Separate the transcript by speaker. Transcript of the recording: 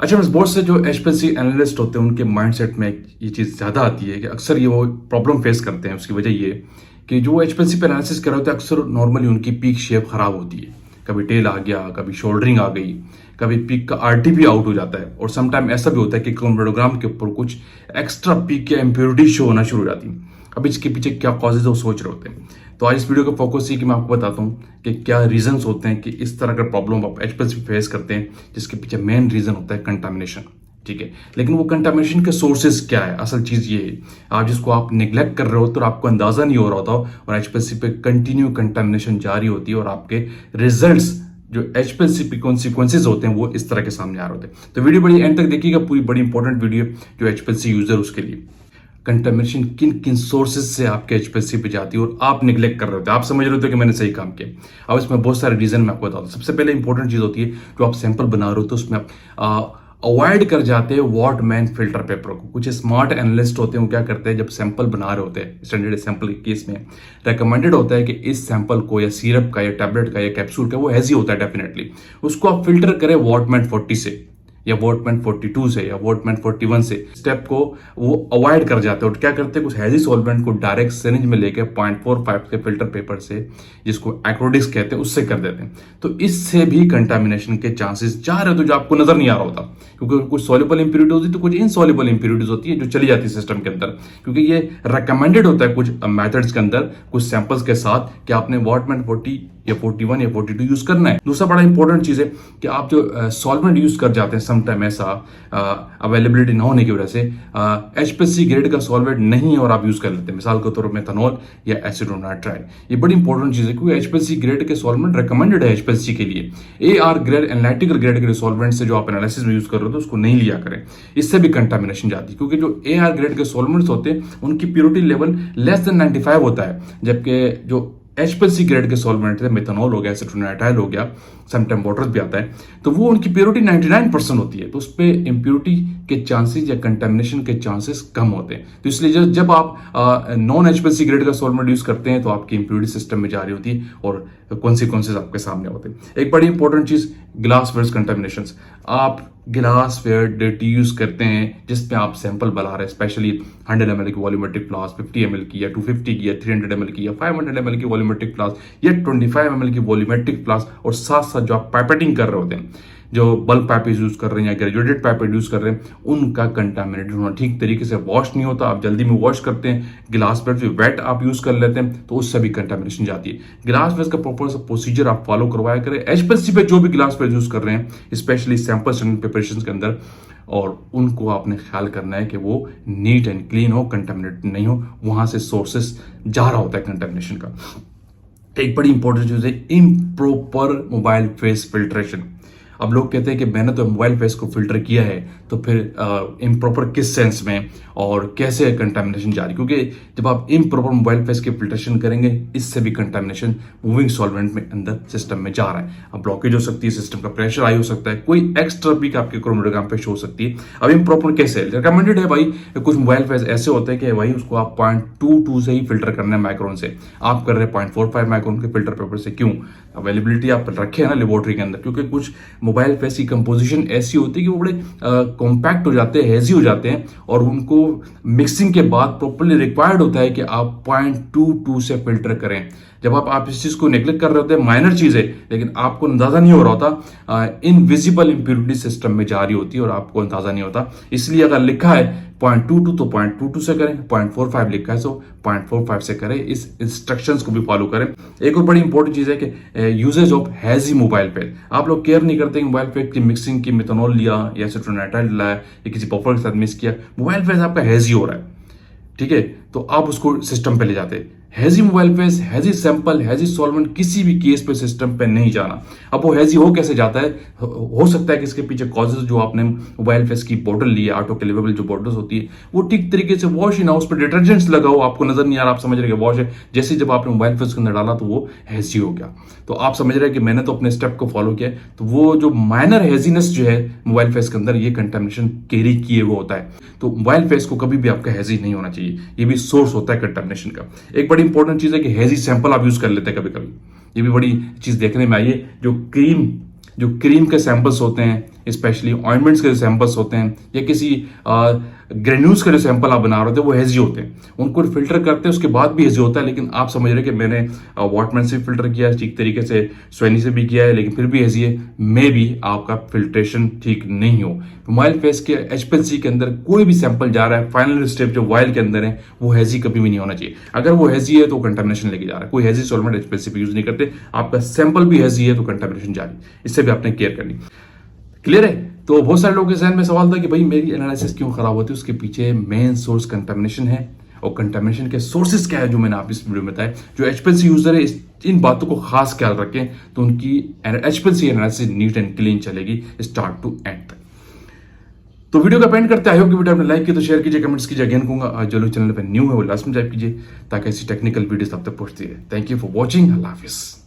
Speaker 1: अच्छा बस बहुत से जो एचपीएलसी एनालिस्ट होते हैं उनके माइंडसेट में ये चीज़ ज़्यादा आती है कि अक्सर ये वो प्रॉब्लम फेस करते हैं। उसकी वजह ये कि जो एचपीएलसी पे एनालिसिस कर रहे होते हैं अक्सर नॉर्मली उनकी पीक शेप खराब होती है। कभी टेल आ गया, कभी शोल्डरिंग आ गई, कभी पीक का आरटी भी आउट हो जाता है और समटाइम ऐसा भी होता है कि क्रोमोडोग्राम के ऊपर कुछ एक्स्ट्रा पीक या इम्प्योरिटी शो होना शुरू हो जाती है। अब इसके पीछे क्या कॉजेज है वो सोच रहे होते हैं। तो आज इस वीडियो का फोकस ये कि मैं आपको बताता हूँ कि क्या रीजंस होते हैं कि इस तरह का प्रॉब्लम आप एचपीएलसी फेस करते हैं, जिसके पीछे मेन रीजन होता है कंटामिनेशन। ठीक है, लेकिन वो कंटामिनेशन के सोर्सेज क्या है, असल चीज ये है आप जिसको आप निग्लेक्ट कर रहे हो तो आपको अंदाजा नहीं हो रहा होता और एचपीएलसी पे कंटिन्यू कंटामिनेशन जारी होती है और आपके रिजल्ट्स जो एचपीएलसी पे कॉन्सिक्वेंसेज होते हैं वो इस तरह के सामने आ रहे होते हैं। तो वीडियो बड़ी एंड तक देखिएगा, पूरी बड़ी इंपॉर्टेंट वीडियो जो एचपीएलसी यूजर उसके लिए। कंटामिनेशन किन किन सोर्सेज से आपके एचपीएलसी पे जाती है और आप निग्लेक्ट कर रहे होते हैं, आप समझ रहे होते हो कि मैंने सही काम किया। अब इसमें बहुत सारे रीजन मैं आपको बताता हूँ। सबसे पहले इंपॉर्टेंट चीज होती है जो आप सैंपल बना रहे हो तो उसमें आप अवॉइड कर जाते हैं वॉटमैन फिल्टर पेपर को। कुछ स्मार्ट एनालिस्ट होते हैं वो क्या करते हैं, जब सैंपल बना रहे होते हैं स्टैंडर्ड सैंपल के केस में रेकमेंडेड होता है कि इस सैंपल को या सिरप का या टैबलेट का या कैप्सूल का, वो हैजी होता है डेफिनेटली, उसको आप फिल्टर करें वॉटमैन 40 से या वॉटमैन 42 से या वॉटमैन 41 से। स्टेप को वो अवॉइड कर जाते हैं और क्या करते हैं, कुछ हैजी सॉल्वेंट को डायरेक्ट सिरिंज में लेके 0.45 के फिल्टर पेपर से, जिसको एक्रोडिक्स कहते हैं, उससे कर देते हैं। तो इससे भी कंटामिनेशन के चांसेस जा रहे हो तो जो आपको नजर नहीं आ रहा होता, क्योंकि कुछ सॉल्युबल इंप्योरिटी होती है तो कुछ इनसॉल्युबल इंप्योरिटीज होती है जो चली जाती है सिस्टम के अंदर, क्योंकि ये रिकमेंडेड होता है कुछ मेथड्स के अंदर कुछ सैंपल्स के साथ कि आपने वॉटमैन 40 या 41 या 42 यूज करना है। दूसरा बड़ा इंपॉर्टेंट चीज है कि आप जो सॉल्वेंट यूज कर जाते हैं समटाइम ऐसा अवेलेबिलिटी ना होने की वजह से एचपीएलसी ग्रेड का सॉल्वेंट नहीं है और आप यूज कर लेते हैं, मिसाल के तौर पर मेथनॉल या एसिडोनाइट्राइल। ये बड़ी इंपॉर्टेंट चीज है क्योंकि एचपीएलसी ग्रेड के सॉल्वेंट रिकमेंडेड है एचपीएलसी के लिए। एआर ग्रेड एनालिटिकल ग्रेड के सॉल्वेंट से जो आप एनालिसिस में यूज कर रहे हो तो उसको नहीं लिया करें, इससे भी कंटामिनेशन जाती है। क्योंकि जो एआर ग्रेड के सॉल्वेंट्स होते हैं उनकी प्योरिटी लेवल लेस देन 95 होता है, जबकि जो एचपीएलसी ग्रेड के सॉल्वेंट थे, मेथनॉल हो गया, एसिटोनाइट्राइल हो गया, समटाइम वाटर भी आता है, तो वो उनकी प्योरिटी 99% होती है। तो उस पर इम्प्योरिटी के चांसेस या कंटामिनेशन के चांसेस कम होते हैं। तो इसलिए जब आप नॉन एचपीएलसी ग्रेड का सॉल्वेंट यूज करते हैं तो आपकी इम्प्योरिटी सिस्टम में जारी होती है और कॉन्सिक्वेंसेज आपके सामने होते हैं। एक बड़ी इंपॉर्टेंट चीज ग्लास वेयर कंटामिनेशन। आप ग्लास वेयर डर्टी यूज करते हैं जिसमें आप सैंपल बना रहे हैं, स्पेशली 100 ml की वॉल्यूमेट्रिक फ्लास्क, 50 ml की या 250 की या 300 ml की या 500 ml की वॉल्यूमेट्रिक फ्लास्क या 25 ml की वॉल्यूमेट्रिक फ्लास्क, और साथ साथ जो आप पाइपेटिंग कर रहे होते हैं, जो बल्क पाइपेज यूज कर रहे हैं या ग्रेजुएटेड पाइपेट यूज कर रहे हैं, उनका कंटामिनेटेड होना, ठीक तरीके से वॉश नहीं होता, आप जल्दी में वॉश करते हैं, ग्लास वेयर जो वेट आप यूज कर लेते हैं तो उससे भी कंटामिनेशन जाती है। ग्लास वेयर का प्रॉपर प्रोसीजर आप फॉलो करवाया करें एचपीएलसी पे जो भी ग्लास वेयर यूज कर रहे हैं, स्पेशली सैंपल स्टैंडर्ड प्रिपरेशन के अंदर, और उनको आपने ख्याल करना है कि वो नीट एंड क्लीन हो, कंटामिनेट नहीं हो, वहां से सोर्सेस जा रहा होता है कंटामिनेशन का। एक बड़ी इंपॉर्टेंट चीज है इम्प्रॉपर मोबाइल फेस फिल्ट्रेशन। अब लोग कहते हैं कि मैंने तो मोबाइल फेस को फिल्टर किया है, तो फिर इम्प्रॉपर किस सेंस में और कैसे कंटामिनेशन जारी, क्योंकि जब आप इम्प्रॉपर मोबाइल फेस की फिल्ट्रेशन करेंगे इससे भी कंटामिनेशन मूविंग सॉल्वेंट में अंदर सिस्टम में जा रहा है। अब ब्लॉकेज हो सकती है, सिस्टम का प्रेशर हाई हो सकता है, कोई एक्स्ट्रा पीक आपके क्रोमोडोग्राम पे शो हो सकती है। अब इम्प्रॉपर कैसे रिकमेंडेड है भाई, कुछ मोबाइल फेस ऐसे होते हैं कि भाई उसको आप 0.22 से ही फिल्टर करना है माइक्रोन से, आप कर रहे हैं 0.45 माइक्रोन के फिल्टर पेपर से। क्यों? अवेलेबिलिटी आप रखे है ना लेबोरेटरी के अंदर, क्योंकि कुछ मोबाइल फेस की कंपोजिशन ऐसी होती है कि वो बड़े कॉम्पैक्ट हो जाते हैं, हेजी हो जाते हैं, और उनको मिक्सिंग के बाद प्रॉपर्ली रिक्वायर्ड होता है कि आप 0.22 से फिल्टर करें। जब आप इस चीज को नेग्लेक्ट कर रहे होते हैं, माइनर चीज है लेकिन आपको अंदाजा नहीं हो रहा होता, इनविजिबल इंप्योरिटी सिस्टम में जारी होती है और आपको अंदाजा नहीं होता। इसलिए अगर लिखा है 0.22 तो 0.22 से करें, 0.45 लिखा है तो 0.45 से करें, इस इंस्ट्रक्शंस को भी फॉलो करें। एक और बड़ी इंपॉर्टेंट चीज है कि यूजेज ऑफ हैजी मोबाइल फेस। आप लोग केयर नहीं करते मोबाइल फेस की मिक्सिंग की, मेथनॉल लिया या एसिटोनाइट्राइल लाया या किसी बफर के साथ मिक्स किया, मोबाइल फेस आपका हैजी हो रहा है, ठीक है, तो आप उसको सिस्टम पे ले जाते हैं। हैजी मोबाइल फेस, हैजी सैंपल, हैजी सॉल्वेंट किसी भी केस पे सिस्टम पे नहीं जाना। अब वो हैजी हो कैसे जाता है, हो सकता है कि इसके पीछे कॉजेज जो आपने मोबाइल फेस की बोतल ली है, ऑटो क्लेवेबल जो बोतल्स होती है, वो ठीक तरीके से वॉश ही ना, उस पर डिटर्जेंट्स लगाओ, आपको नजर नहीं आ रहा, आप समझ रहे वॉश है, जैसे जब आपने मोबाइल फेस के अंदर डाला तो वो हैजी हो गया। तो आप समझ रहे हैं कि मैंने तो अपने स्टेप को फॉलो किया, तो वो जो माइनर हैजीनेस जो है मोबाइल फेस के अंदर, ये कंटामिनेशन कैरी किए हुए होता है। तो मोबाइल फेस को कभी भी आपका हैजी नहीं होना चाहिए, ये भी सोर्स होता है कंटामिनेशन का। एक बड़ी इंपॉर्टेंट चीज है कि हैजी सैंपल आप यूज कर लेते हैं कभी कभी, ये भी बड़ी चीज देखने में आई है। जो क्रीम के सैंपल्स होते हैं स्पेशली ऑइंटमेंट्स के जो सैंपल्स होते हैं या किसी ग्रेन्यूल्स का जो सैंपल आप बना रहे होते हैं वो हेजी होते हैं, उनको फिल्टर करते हैं उसके बाद भी हेजी होता है। लेकिन आप समझ रहे हैं कि मैंने वॉटमैन से फिल्टर किया, ठीक तरीके से स्वैनी से भी किया है, लेकिन फिर भी हेजी है, मे भी आपका फिल्ट्रेशन ठीक नहीं हो। मोबाइल फेस के एचपीएलसी के अंदर कोई भी सैंपल जा रहा है, फाइनल स्टेप जो वायल के अंदर है वो हेजी कभी भी नहीं होना चाहिए। अगर वो हेजी है तो कंटामिनेशन लेके जा रहा है। कोई हेजी सॉल्वेंट एचपीएलसी पे यूज नहीं करते। आपका सैंपल भी हेजी है तो कंटामिनेशन जारी, इससे भी आपने केयर करनी। क्लियर है? तो बहुत सारे लोगों के जहन में सवाल था कि भाई मेरी एनालिसिस क्यों खराब होती है, उसके पीछे मेन सोर्स कंटामिनेशन है। और कंटामिनेशन के सोर्सेज क्या है जो मैंने आप इस वीडियो में बताया। जो एचपीएलसी यूजर है इन बातों को खास ख्याल रखें तो उनकी HPLC analysis neat and clean चलेगी स्टार्ट टू एंड तक। तो वीडियो का पेंड करते हैं। वीडियो आपने लाइक किया तो शेयर कीजिए, कमेंट्स कीजिए। अगेन कहूंगा जो लोग चैनल पर न्यू है वो लास्ट में टाइप कीजिए ताकि ऐसी टेक्निकल वीडियोस आप तक पहुंचती है। Thank you for watching. अल्लाह हाफिज़।